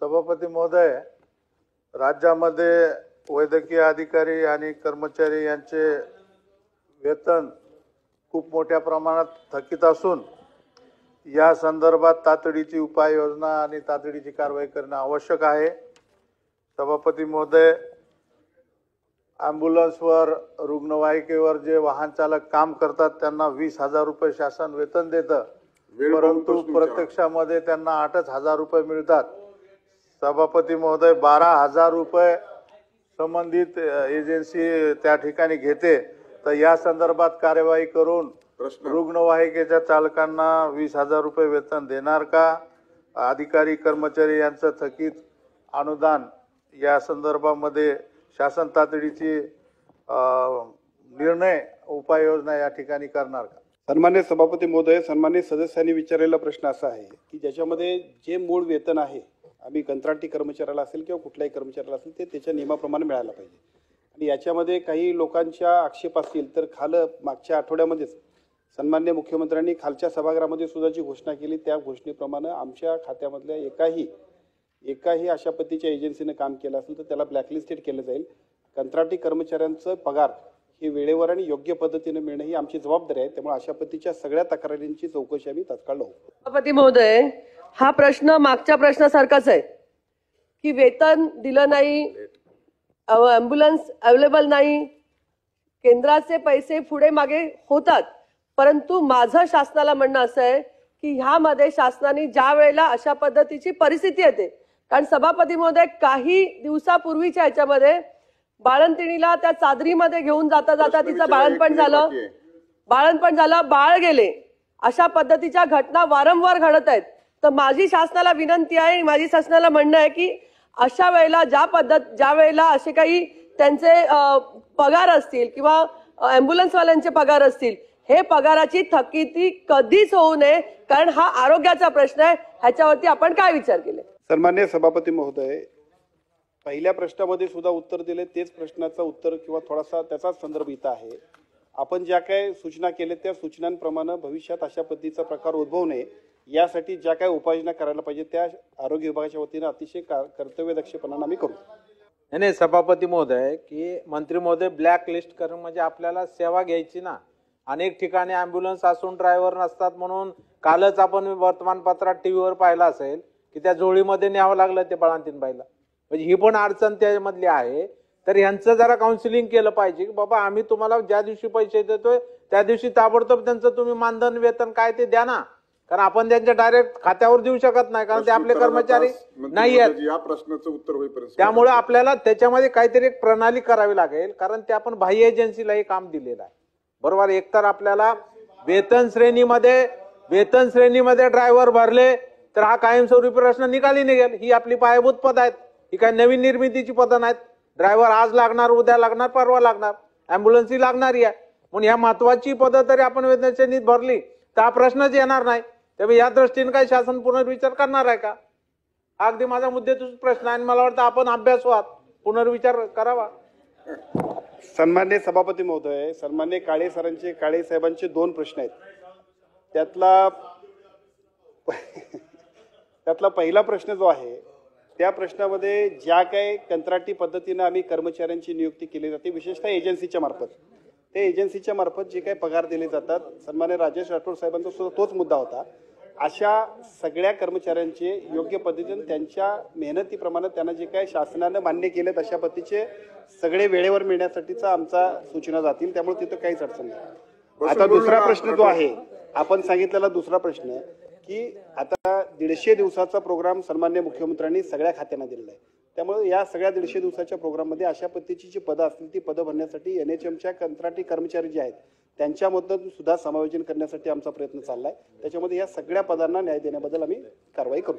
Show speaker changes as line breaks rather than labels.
सभापती महोदय, राज्यामध्ये वैद्यकीय अधिकारी आणि कर्मचारी यांचे वेतन खूप मोठ्या प्रमाणात थकीत असून या संदर्भात तातडीची उपाययोजना आणि तातडीची कारवाई करणे आवश्यक आहे। सभापती महोदय, ॲम्ब्युलन्सवर रुग्णवाहिकेवर जे वाहन चालक काम करतात त्यांना 20,000 रुपये शासन वेतन देतं, परंतु प्रत्यक्षामध्ये त्यांना 8,000 रुपये मिळतात। सभापती महोदय, 12,000 रुपये संबंधित एजन्सी त्या ठिकाणी घेते, तर या संदर्भात कार्यवाही करून रुग्णवाहिकेच्या चालकांना 20,000 रुपये वेतन देणार का? अधिकारी कर्मचारी यांचं थकीत अनुदान या संदर्भामध्ये शासन तातडीची निर्णय उपाययोजना या ठिकाणी करणार का?
सन्मान्य सभापती महोदय, सन्मान्य सदस्यांनी विचारलेला प्रश्न असा आहे की ज्याच्यामध्ये जे मूळ वेतन आहे, आम्ही कंत्राटी कर्मचाऱ्याला असेल किंवा कुठल्याही कर्मचाऱ्याला असेल ते त्याच्या नियमाप्रमाणे मिळायला पाहिजे। आणि याच्यामध्ये काही लोकांच्या आक्षेप असतील तर मागच्या आठवड्यामध्येच सन्मान्य मुख्यमंत्र्यांनी खालच्या सभागृहामध्ये सुद्धा जी घोषणा केली त्या घोषणेप्रमाणे आमच्या खात्यामधल्या एकाही अशा पद्धतीच्या एजन्सीने काम केलं असेल तर त्याला ब्लॅकलिस्टेड केलं जाईल। कंत्राटी कर्मचाऱ्यांचं पगार हे वेळेवर आणि योग्य पद्धतीने मिळणं ही आमची जबाबदारी आहे, त्यामुळे अशा पद्धतीच्या सगळ्या तक्रारींची चौकशी आम्ही तात्काळ लावू।
सभापती महोदय, हा प्रश्न मागच्या प्रश्नासारखाच आहे की वेतन दिलं नाही, ॲम्ब्युलन्स अवेलेबल नाही, केंद्राचे पैसे पुढे मागे होतात, परंतु माझं शासनाला म्हणणं असं आहे की ह्यामध्ये शासनाने ज्या वेळेला अशा पद्धतीची परिस्थिती येते, कारण सभापती महोदय काही दिवसापूर्वीच्या ह्याच्यामध्ये बाळंतिणीला त्या चादरीमध्ये घेऊन जाता जाता तिचं बाळंतपण झालं, बाळ गेले, अशा पद्धतीच्या घटना वारंवार घडत आहेत। तर माझी शासनाला विनंती आहे आणि माझी शासनाला म्हणणं आहे की अशा वेळेला ज्या वेळेला असे काही त्यांचे पगार असतील किंवा ॲम्ब्युलन्सवाल्यांचे पगार असतील, हे पगाराची थकीती कधीच होऊ नये, कारण हा आरोग्याचा प्रश्न आहे। ह्याच्यावरती आपण काय विचार केले?
सन्मान्य सभापती महोदय, पहिल्या प्रश्नामध्ये सुद्धा उत्तर दिले, तेच प्रश्नाचं उत्तर किंवा थोडासा त्याचाच संदर्भ इथं आहे। आपण ज्या काही सूचना केल्या त्या सूचनांप्रमाणे भविष्यात अशा पद्धतीचा प्रकार उद्भवू नये यासाठी ज्या काही उपाययोजना करायला पाहिजे त्या आरोग्य विभागाच्या वतीने अतिशय कर्तव्यदक्षपणाने आम्ही करू।
नाही सभापती महोदय, की मंत्री महोदय ब्लॅक लिस्ट करून म्हणजे आपल्याला सेवा घ्यायची ना, अनेक ठिकाणी ॲम्ब्युलन्स असून ड्रायव्हर नसतात, म्हणून कालच आपण वर्तमानपत्रात टीव्हीवर पाहिलं असेल की त्या जोळीमध्ये न्यावं लागलं ते बाळंतीण बाईला, म्हणजे ही पण अडचण त्यामधली आहे। तर यांचं जरा काउन्सिलिंग केलं पाहिजे की बाबा आम्ही तुम्हाला ज्या दिवशी पैसे देतोय त्या दिवशी ताबडतोब त्यांचं तुम्ही मानधन वेतन काय ते द्या ना, कारण आपण त्यांच्या डायरेक्ट खात्यावर देऊ शकत नाही, कारण ते आपले कर्मचारी नाही आहेत।
या प्रश्नाचं उत्तर होईपर्यंत
त्यामुळे आपल्याला त्याच्यामध्ये काहीतरी एक प्रणाली करावी लागेल, कारण ते आपण बाह्य एजन्सीला हे काम दिलेलं आहे, बरोबर। एकतर आपल्याला वेतन श्रेणीमध्ये ड्रायव्हर भरले तर हा कायमस्वरूपी प्रश्न निकाली निघेल। ही आपली पायाभूत पद आहेत, ही काही नवीन निर्मितीची पदं नाहीत। ड्रायव्हर आज लागणार, उद्या लागणार, परवा लागणार, ॲम्ब्युलन्स ही लागणारी आहे, म्हणून ह्या महत्वाची पदं तरी आपण वेतन श्रेणीत भरली तर हा प्रश्नच येणार नाही। त्यामुळे या दृष्टीने काही शासन पुनर्विचार करणार आहे का? अगदी माझा मुद्देतूच प्रश्न आहे, मला वाटतं आपण अभ्यासवात पुनर्विचार करावा।
सन्मान्य सभापती महोदय, सन्मान्य काळे साहेबांचे 2 प्रश्न आहेत। त्यातला पहिला प्रश्न जो आहे त्या प्रश्नामध्ये ज्या काही कंत्राटी पद्धतीने आम्ही कर्मचाऱ्यांची नियुक्ती केली जाते, विशेषतः एजन्सीच्या मार्फत, त्या एजन्सीच्या मार्फत जे काही पगार दिले जातात, सन्मान्य राजेश राठोड साहेबांचा सुद्धा तोच मुद्दा होता। अशा सगळ्या कर्मचाऱ्यांचे योग्य पद्धतीने त्यांच्या मेहनतीप्रमाणे त्यांना जे काही शासनाने मान्य केलेत अशा पद्धतीचे सगळे वेळेवर मिळण्यासाठीचा आमचा सूचना जातील, त्यामुळे तिथं काहीच अडचण नाही। आता दुसरा प्रश्न जो आहे आपण सांगितलेला दुसरा प्रश्न की आता 150 दिवसाचा प्रोग्राम सन्मान्य मुख्यमंत्र्यांनी सगळ्या खात्यांना दिलेला आहे, त्यामुळे या सगळ्या 150 दिवसाच्या प्रोग्राममध्ये अशा पद्धतीची जी पदं असतील ती पदं भरण्यासाठी NHMच्या कंत्राटी कर्मचारी जे आहेत त्यांच्यामधून सुद्धा समायोजन करण्यासाठी आमचा प्रयत्न चाललाय। त्याच्यामध्ये या सगळ्या पदांना न्याय देण्याबद्दल आम्ही कारवाई करू।